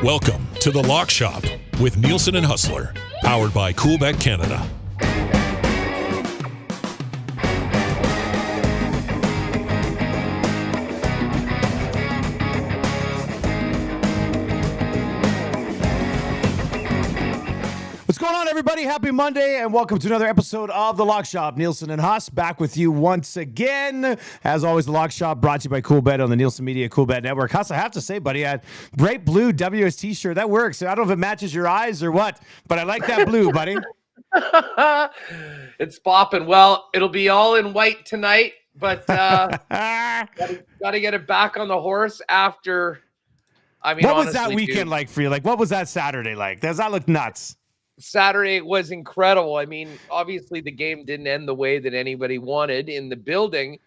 Welcome to The Lock Shop with Nielson and Hustler, powered by Coolbet Canada. What's going on, everybody? Happy Monday, and welcome to another episode of The Lock Shop. Nielson and Huss back with you once again. As always, The Lock Shop brought to you by Coolbet on the Nielsen Media Coolbet Network. Huss, I have to say, buddy, a bright blue WS t-shirt. That works. I don't know if it matches your eyes or what, but I like that blue, buddy. It's popping. Well, it'll be all in white tonight, but gotta get it back on the horse after. I mean, what was honestly, that weekend like for you? Like, what was that Saturday like? Does that look nuts? Saturday was incredible. I mean, obviously the game didn't end the way that anybody wanted in the building,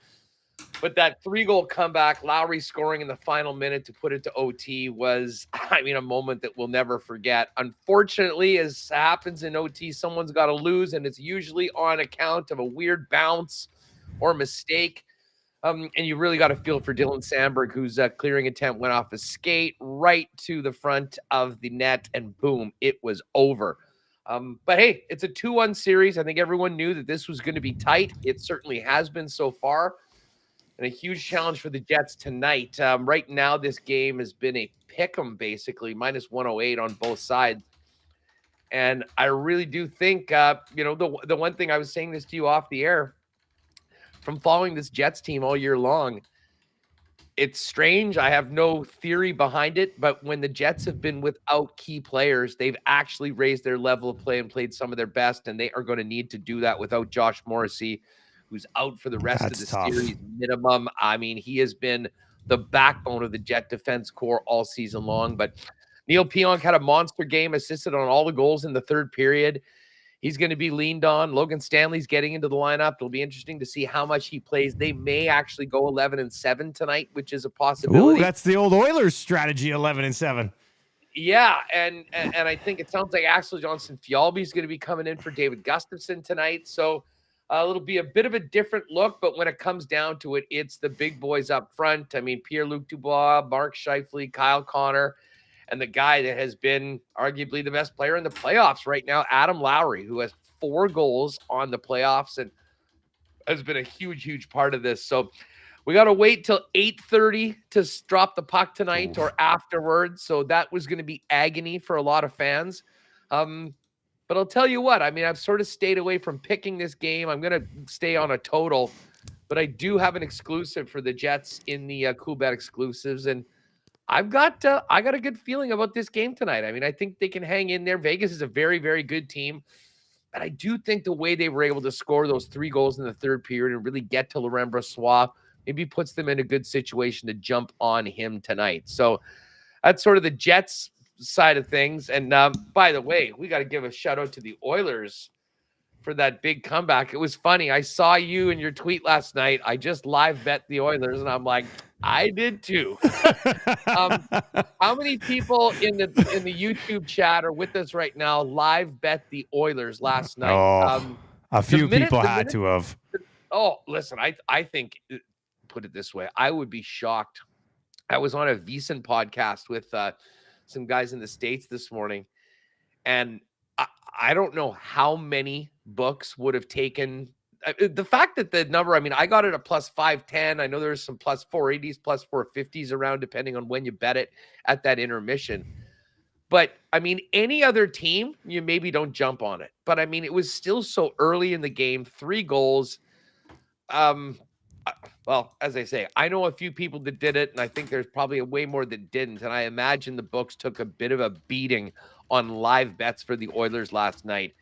but that 3-goal comeback, Lowry scoring in the final minute to put it to OT was, I mean, a moment that we'll never forget. Unfortunately, as happens in OT, someone's got to lose, and it's usually on account of a weird bounce or mistake. And you really got to feel for Dylan Sandberg, whose clearing attempt went off his skate right to the front of the net, and boom, it was over. But hey, it's a 2-1 series. I think everyone knew that this was going to be tight. It certainly has been so far. And a huge challenge for the Jets tonight. Right now, this game has been a pick'em, basically, minus 108 on both sides. And I really do think, the one thing I was saying this to you off the air, from following this Jets team all year long, it's strange. I have no theory behind it, but when the Jets have been without key players, they've actually raised their level of play and played some of their best, and they are going to need to do that without Josh Morrissey, who's out for the rest of the series minimum. I mean, he has been the backbone of the Jet defense core all season long, but Neil Pionk had a monster game, assisted on all the goals in the third period. He's going to be leaned on. Logan Stanley's getting into the lineup. It'll be interesting to see how much he plays. They may actually go 11-7 tonight, which is a possibility. Ooh, that's the old Oilers strategy, 11-7. Yeah, and I think it sounds like Axel Johnson-Fjallby is going to be coming in for David Gustafson tonight. So it'll be a bit of a different look, but when it comes down to it, it's the big boys up front. I mean, Pierre-Luc Dubois, Mark Scheifele, Kyle Connor, and the guy that has been arguably the best player in the playoffs right now, Adam Lowry, who has 4 goals on the playoffs and has been a huge, huge part of this. So we got to wait till 8:30 to drop the puck tonight or afterwards. So that was going to be agony for a lot of fans. But I'll tell you what, I mean, I've sort of stayed away from picking this game. I'm going to stay on a total, but I do have an exclusive for the Jets in the Coolbet Exclusives. And I got a good feeling about this game tonight. I mean, I think they can hang in there. Vegas is a very, very good team. But I do think the way they were able to score those 3 goals in the third period and really get to Laurent Brossoit maybe puts them in a good situation to jump on him tonight. So that's sort of the Jets side of things. And by the way, we got to give a shout out to the Oilers for that big comeback. It was funny. I saw you in your tweet last night. I just live bet the Oilers, and I'm like, I did too. How many people in the YouTube chat are with us right now? Live bet the Oilers last night. A few people had to have. Oh, listen, I think, put it this way, I would be shocked. I was on a VSiN podcast with some guys in the States this morning, and I don't know how many books would have taken the fact that the number, I mean, I got it at plus 510. I know there's some plus 480s, plus 450s around, depending on when you bet it at that intermission. But I mean, any other team, you maybe don't jump on it. But I mean, it was still so early in the game, 3 goals. Well, as I say, I know a few people that did it, and I think there's probably a way more that didn't. And I imagine the books took a bit of a beating on live bets for the Oilers last night.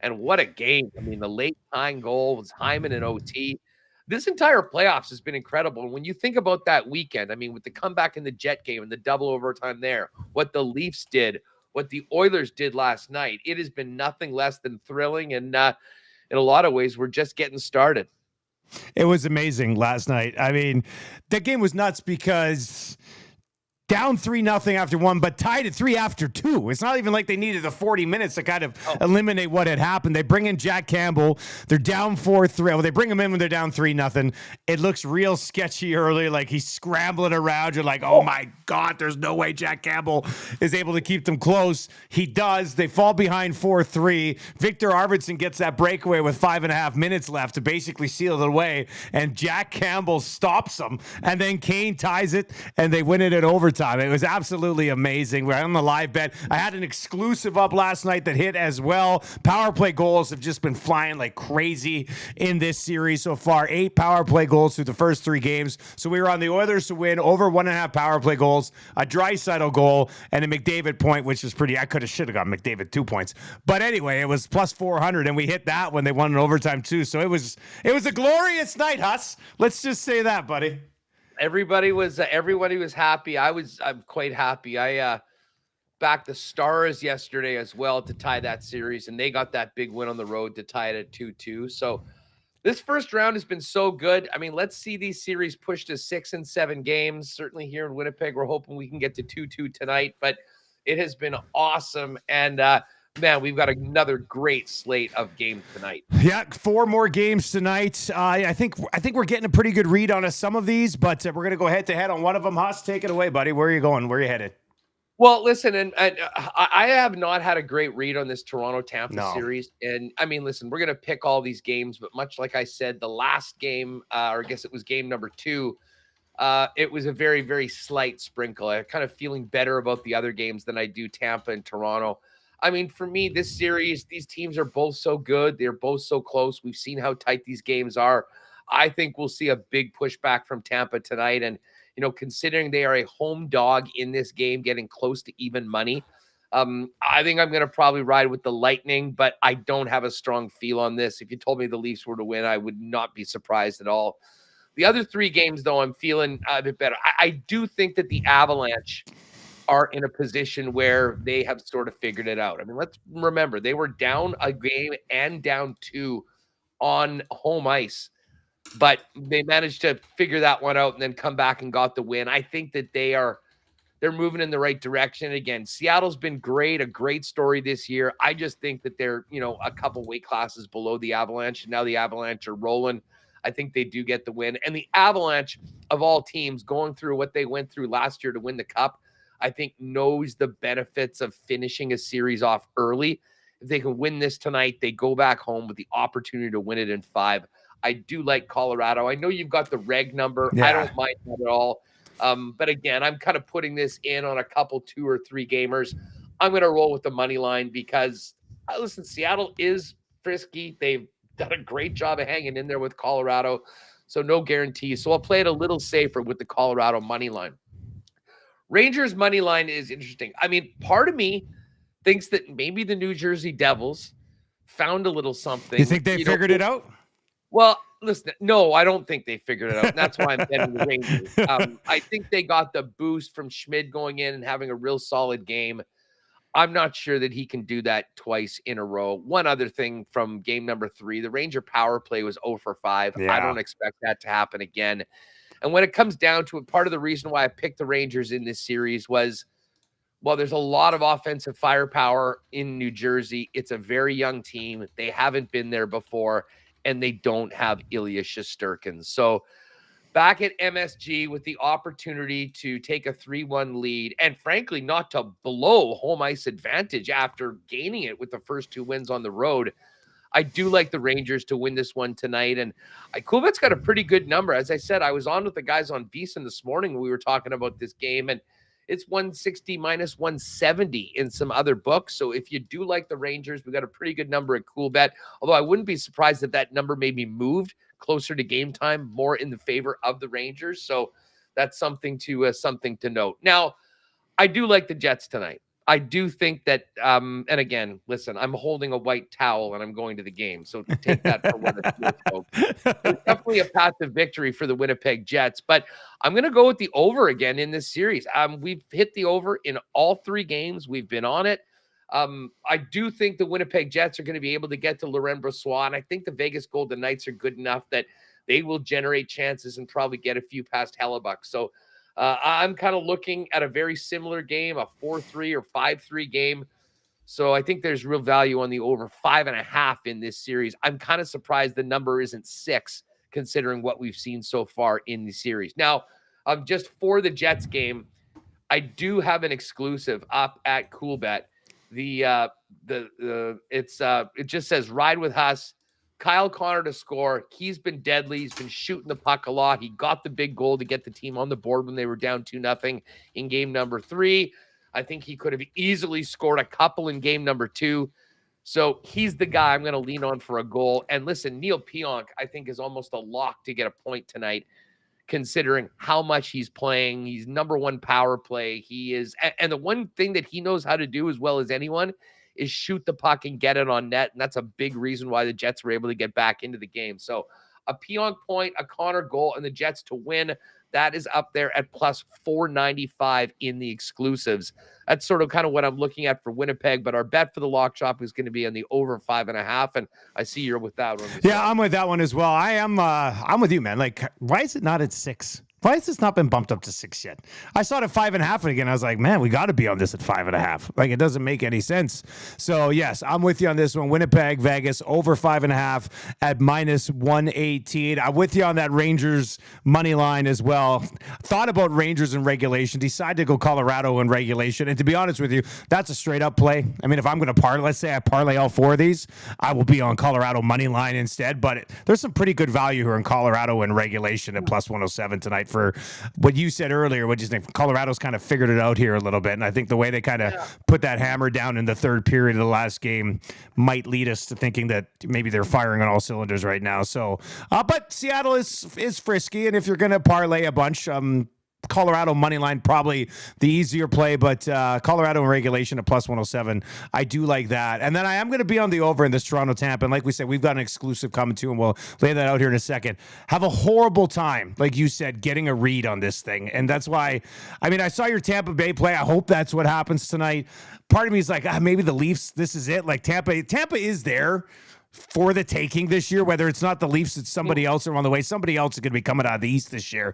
And what a game. I mean, the late tying goal was Hyman and OT. This entire playoffs has been incredible. And when you think about that weekend, I mean, with the comeback in the Jet game and the double overtime there, what the Leafs did, what the Oilers did last night, it has been nothing less than thrilling. And in a lot of ways, we're just getting started. It was amazing last night. I mean, that game was nuts because down 3-0 after one, but tied at 3 after 2. It's not even like they needed the 40 minutes to kind of eliminate what had happened. They bring in Jack Campbell. They're down 4-3. Well, they bring him in when they're down 3-0. It looks real sketchy early, like he's scrambling around. You're like, oh my God, there's no way Jack Campbell is able to keep them close. He does. They fall behind 4-3. Victor Arvidsson gets that breakaway with 5.5 minutes left to basically seal it away, and Jack Campbell stops them, and then Kane ties it, and they win it at overtime. It was absolutely amazing. We're on the live bet. I had an exclusive up last night that hit as well. Power play goals have just been flying like crazy in this series so far. 8 power play goals through the first 3 games. So we were on the Oilers to win over 1.5 power play goals, a Draisaitl goal, and a McDavid point, which was pretty. I should have got McDavid 2 points. But anyway, it was plus 400, and we hit that when they won in overtime too. So it was a glorious night, Huss. Let's just say that, buddy. Everybody was happy. I'm quite happy. I backed the Stars yesterday as well to tie that series, and they got that big win on the road to tie it at 2-2. So this first round has been so good. I mean, let's see these series pushed to 6 and 7 games. Certainly here in Winnipeg, we're hoping we can get to 2-2 tonight, but it has been awesome. And man, we've got another great slate of games tonight. Yeah, 4 more games tonight. I think we're getting a pretty good read on some of these, but we're going to go head to head on one of them. Huss, take it away, buddy. Where are you going? Where are you headed? Well, listen, and I have not had a great read on this Toronto-Tampa series. And, I mean, listen, we're going to pick all these games, but much like I said, the last game, or I guess it was game number 2, it was a very, very slight sprinkle. I'm kind of feeling better about the other games than I do Tampa and Toronto. I mean, for me, this series, these teams are both so good. They're both so close. We've seen how tight these games are. I think we'll see a big pushback from Tampa tonight. And, you know, considering they are a home dog in this game, getting close to even money, I think I'm going to probably ride with the Lightning, but I don't have a strong feel on this. If you told me the Leafs were to win, I would not be surprised at all. The other 3 games, though, I'm feeling a bit better. I do think that the Avalanche are in a position where they have sort of figured it out. I mean, let's remember, they were down a game and down 2 on home ice, but they managed to figure that one out and then come back and got the win. I think that they're moving in the right direction. Again, Seattle's been great, a great story this year. I just think that they're, you know, a couple weight classes below the Avalanche, and now the Avalanche are rolling. I think they do get the win. And the Avalanche, of all teams, going through what they went through last year to win the Cup, I think knows the benefits of finishing a series off early. If they can win this tonight, they go back home with the opportunity to win it in 5. I do like Colorado. I know you've got the reg number. Yeah. I don't mind that at all. But again, I'm kind of putting this in on a couple 2 or 3 gamers. I'm going to roll with the money line because, listen, Seattle is frisky. They've done a great job of hanging in there with Colorado. So no guarantees. So I'll play it a little safer with the Colorado money line. Rangers money line is interesting. I mean, part of me thinks that maybe the New Jersey Devils found a little something. You think they figured it out? Well, listen, no, I don't think they figured it out. And that's why I'm betting the Rangers. I think they got the boost from Schmid going in and having a real solid game. I'm not sure that he can do that twice in a row. One other thing from game number 3, the Ranger power play was 0 for 5. Yeah. I don't expect that to happen again. And when it comes down to it, part of the reason why I picked the Rangers in this series was, well, there's a lot of offensive firepower in New Jersey. It's a very young team. They haven't been there before, and they don't have Ilya Shesterkin. So back at MSG with the opportunity to take a 3-1 lead and, frankly, not to blow home ice advantage after gaining it with the first 2 wins on the road, I do like the Rangers to win this one tonight. And Coolbet's got a pretty good number. As I said, I was on with the guys on VSiN this morning. We were talking about this game, and it's 160 minus 170 in some other books. So if you do like the Rangers, we got a pretty good number at Coolbet. Although I wouldn't be surprised if that number maybe moved closer to game time, more in the favor of the Rangers. So that's something to note. Now, I do like the Jets tonight. I do think that, and again, listen, I'm holding a white towel and I'm going to the game. So take that for what it's worth, folks. There's definitely a path to victory for the Winnipeg Jets, but I'm going to go with the over again in this series. We've hit the over in all 3 games. We've been on it. I do think the Winnipeg Jets are going to be able to get to Laurent Brossoit, and I think the Vegas Golden Knights are good enough that they will generate chances and probably get a few past Hellebuck. So I'm kind of looking at a very similar game, a 4-3 or 5-3 game. So I think there's real value on the over 5.5 in this series. I'm kind of surprised the number isn't 6, considering what we've seen so far in the series. Now, just for the Jets game, I do have an exclusive up at Coolbet. It just says ride with Huss. Kyle Connor to score. He's been deadly. He's been shooting the puck a lot. He got the big goal to get the team on the board when they were down 2-0 in game number 3. I think he could have easily scored a couple in game number 2. So he's the guy I'm going to lean on for a goal. And listen, Neil Pionk, I think, is almost a lock to get a point tonight, considering how much he's playing. He's number 1 power play. He is, and the one thing that he knows how to do as well as anyone is shoot the puck and get it on net. And that's a big reason why the Jets were able to get back into the game. So a Pionk point, a Connor goal, and the Jets to win. That is up there at plus 495 in the exclusives. That's sort of kind of what I'm looking at for Winnipeg, but our bet for the lock shop is going to be on the over 5.5. And I see you're with that one. Yeah, I'm with that one as well. I'm with you, man. Like, why is it not at 6? Why has this not been bumped up to 6 yet? I saw it at 5.5, and again, I was like, man, we got to be on this at 5.5. Like, it doesn't make any sense. So, yes, I'm with you on this one. Winnipeg, Vegas, over 5.5 at minus 118. I'm with you on that Rangers money line as well. Thought about Rangers in regulation, decided to go Colorado in regulation. And to be honest with you, that's a straight up play. I mean, if I'm going to parlay, let's say I parlay all 4 of these, I will be on Colorado money line instead. But there's some pretty good value here in Colorado in regulation at plus 107 tonight. For what you said earlier, what do you think? Colorado's kind of figured it out here a little bit, and I think the way they kind of put that hammer down in the third period of the last game might lead us to thinking that maybe they're firing on all cylinders right now. So, but Seattle is frisky, and if you're going to parlay a bunch, Colorado money line probably the easier play, but Colorado in regulation at plus 107. I do like that. And then I am going to be on the over in this Toronto Tampa. And like we said, we've got an exclusive coming too, and we'll lay that out here in a second. Have a horrible time, like you said, getting a read on this thing. And that's why, I mean, I saw your Tampa Bay play. I hope that's what happens tonight. Part of me is like, maybe the Leafs, this is it. Like Tampa is there for the taking this year, whether it's not the Leafs, it's somebody else around the way. Somebody else is going to be coming out of the East this year.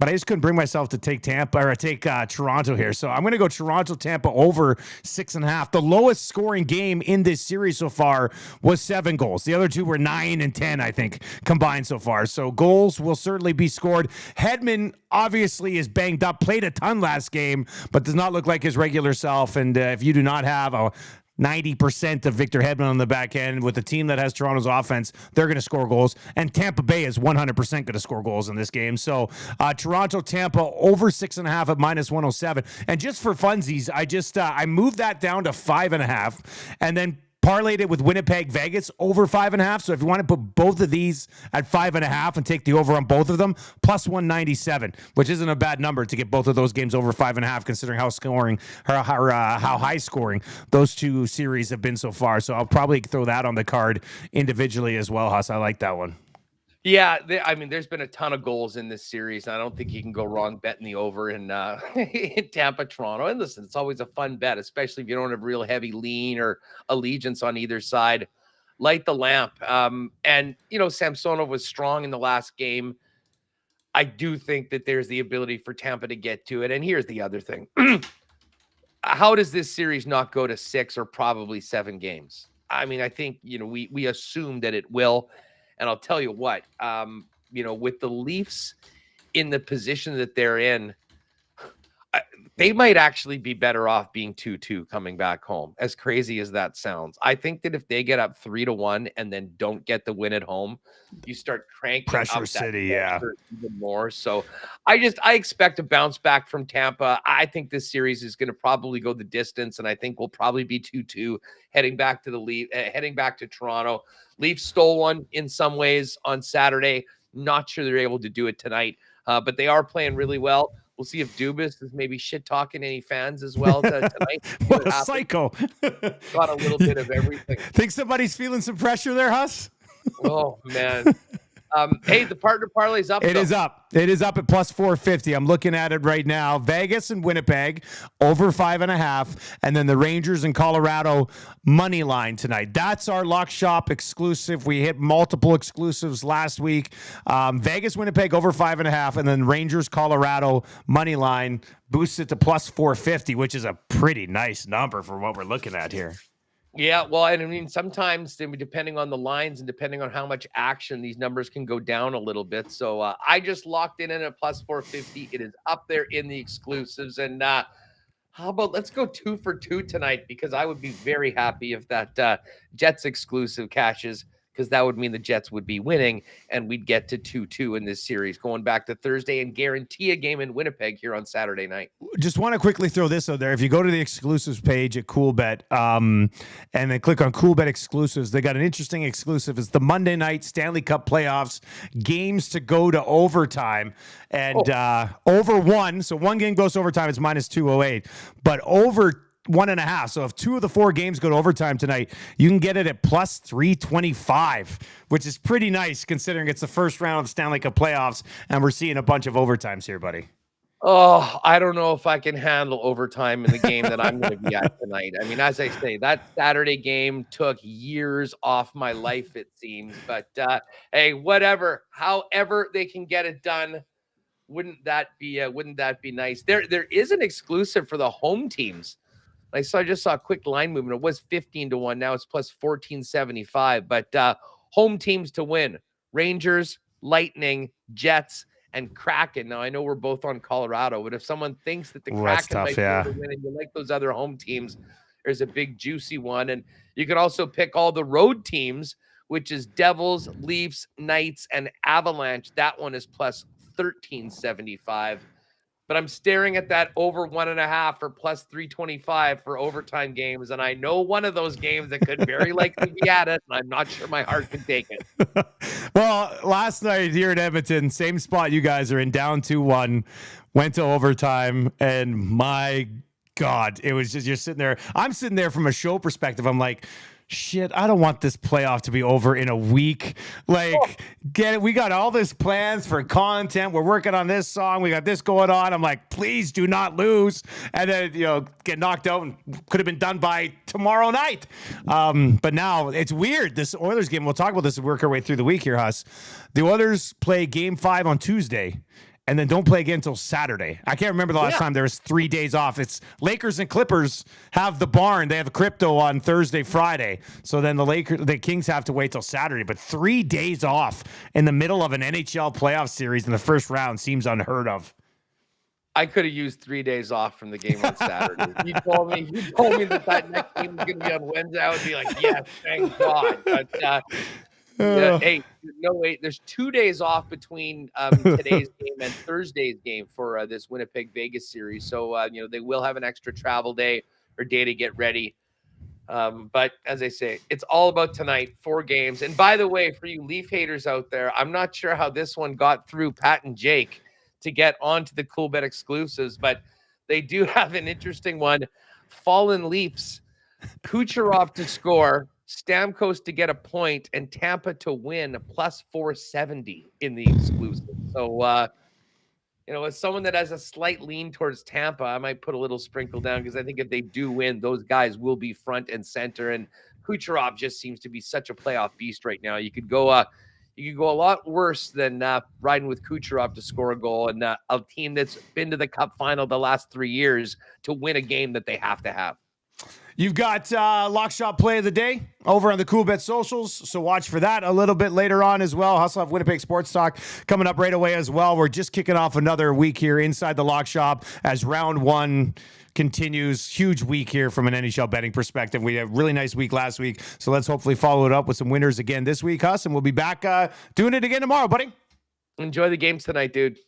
But I just couldn't bring myself to take Tampa or take Toronto here. So I'm going to go Toronto, Tampa over 6.5. The lowest scoring game in this series so far was 7 goals. The other two were 9 and 10, I think, combined so far. So goals will certainly be scored. Hedman obviously is banged up, played a ton last game, but does not look like his regular self. And if you do not have a 90% of Victor Hedman on the back end with a team that has Toronto's offense, they're going to score goals. And Tampa Bay is 100% going to score goals in this game. So Toronto, Tampa over 6.5 at minus 107. And just for funsies, I moved that down to 5.5 and then parlayed it with Winnipeg, Vegas over 5.5. So if you want to put both of these at 5.5 and take the over on both of them, plus 197, which isn't a bad number to get both of those games over 5.5, considering how high scoring those two series have been so far. So I'll probably throw that on the card individually as well, Huss. I like that one. Yeah, I mean, there's been a ton of goals in this series, and I don't think you can go wrong betting the over in Tampa, Toronto. And listen, it's always a fun bet, especially if you don't have real heavy lean or allegiance on either side. Light the lamp. And, Samsonov was strong in the last game. I do think that there's the ability for Tampa to get to it. And here's the other thing. How does this series not go to 6 or probably 7 games? I mean, I think, we assume that it will. And I'll tell you what, with the Leafs in the position that they're in, they might actually be better off being 2-2 coming back home, as crazy as that sounds. I think that if they get up 3-1 and then don't get the win at home, you start cranking pressure up city, even more. So I expect a bounce back from Tampa. I think this series is going to probably go the distance, and I think we'll probably be 2-2 heading back to Toronto. Leafs stole one in some ways on Saturday. Not sure they're able to do it tonight, but they are playing really well. We'll see if Dubas is maybe shit-talking any fans as well tonight. What a psycho. Got a little bit of everything. Think somebody's feeling some pressure there, Huss? Oh, man. Hey, the partner parlay's up. It is up. It is up at plus 450. I'm looking at it right now. Vegas and Winnipeg over 5.5, and then the Rangers and Colorado money line tonight. That's our Lock Shop exclusive. We hit multiple exclusives last week. Vegas, Winnipeg over 5.5, and then Rangers, Colorado money line boosts it to plus 450, which is a pretty nice number for what we're looking at here. Yeah, well, and I mean, sometimes depending on the lines and depending on how much action, these numbers can go down a little bit. So I just locked in at plus 450. It is up there in the exclusives. And how about let's go 2 for 2 tonight, because I would be very happy if that Jets exclusive cashes, because that would mean the Jets would be winning and we'd get to 2-2 in this series going back to Thursday and guarantee a game in Winnipeg here on Saturday night. Just want to quickly throw this out there. If you go to the exclusives page at Coolbet and then click on Coolbet exclusives, they got an interesting exclusive. It's the Monday night Stanley Cup playoffs, games to go to overtime, and over one. So one game goes to overtime, it's minus 208, but over 1.5. So if 2 of the 4 games go to overtime tonight, you can get it at plus 325, which is pretty nice considering it's the first round of the Stanley Cup playoffs and we're seeing a bunch of overtimes here, buddy. Oh, I don't know if I can handle overtime in the game that I'm going to be at tonight. I mean, as I say, that Saturday game took years off my life, it seems. But hey, whatever. However they can get it done, wouldn't that be nice? There is an exclusive for the home teams. I just saw a quick line movement. It was 15-1. Now it's plus 1475. But home teams to win: Rangers, Lightning, Jets, and Kraken. Now I know we're both on Colorado, but if someone thinks that the Kraken might be able to win and you like those other home teams, there's a big juicy one. And you can also pick all the road teams, which is Devils, Leafs, Knights, and Avalanche. That one is plus 1375. But I'm staring at that over 1.5 for plus 325 for overtime games. And I know one of those games that could very likely be at it. And I'm not sure my heart can take it. Well, last night here in Edmonton, same spot you guys are in, down 2-1, went to overtime. And my God, it was just, you're sitting there. I'm sitting there from a show perspective. I'm like, shit, I don't want this playoff to be over in a week. Like, get it? We got all this plans for content. We're working on this song. We got this going on. I'm like, please do not lose. And then, get knocked out and could have been done by tomorrow night. But now it's weird. This Oilers game, we'll talk about this and work our way through the week here, Huss. The Oilers play game 5 on Tuesday and then don't play again until Saturday. I can't remember the last time there was 3 days off. It's Lakers and Clippers have the barn. They have a crypto on Thursday, Friday. So then the Kings have to wait till Saturday. But 3 days off in the middle of an NHL playoff series in the first round seems unheard of. I could have used 3 days off from the game on Saturday. You told me that next game was going to be on Wednesday. I would be like, yes, thank God. But hey, no wait. There's 2 days off between today's game and Thursday's game for this Winnipeg Vegas series. So they will have an extra travel day or day to get ready. But as I say, it's all about tonight. 4 games. And by the way, for you Leaf haters out there, I'm not sure how this one got through Pat and Jake to get onto the Coolbet exclusives, but they do have an interesting one. Fallen Leafs, Kucherov to score, Stamkos to get a point, and Tampa to win plus 470 in the exclusive. So, as someone that has a slight lean towards Tampa, I might put a little sprinkle down because I think if they do win, those guys will be front and center. And Kucherov just seems to be such a playoff beast right now. You could go a lot worse than riding with Kucherov to score a goal, and a team that's been to the Cup final the last 3 years to win a game that they have to have. You've got Lock Shop Play of the Day over on the Coolbet socials, so watch for that a little bit later on as well. Hustle Off Winnipeg Sports Talk coming up right away as well. We're just kicking off another week here inside the Lock Shop as round 1 continues. Huge week here from an NHL betting perspective. We had a really nice week last week, so let's hopefully follow it up with some winners again this week, Huss, and we'll be back doing it again tomorrow, buddy. Enjoy the games tonight, dude.